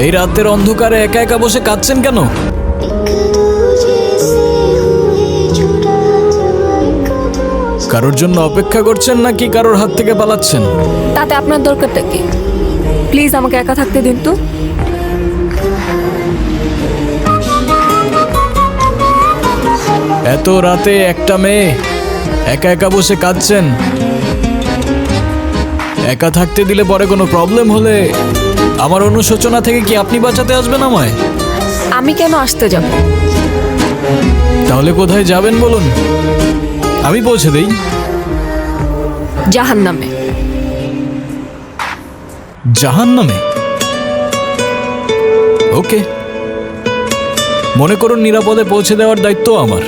এই রাতের অন্ধকারে একা একা বসে কাঁদছেন কেন? কারোর জন্য অপেক্ষা করছেন নাকি কারোর হাত থেকে পালাচ্ছেন? তাতে আপনার দরকারটা কি? প্লিজ আমাকে একা থাকতে দিন তো। এত রাতে একটা মেয়ে একা একা বসে কাঁদছেন। একা থাকতে দিলে পরে কোনো প্রবলেম হলে আমার অনুশোচনা থেকে কি আপনি বাঁচাতে আসবেন আমায়? আমি কেন আসতে যাব? তাহলে কোথায় যাবেন বলুন, আমি পৌঁছে দেই। জাহান্নামে। জাহান্নামে? ওকে, মনে করুন নিরাপদে পৌঁছে দেওয়ার দায়িত্ব আমার।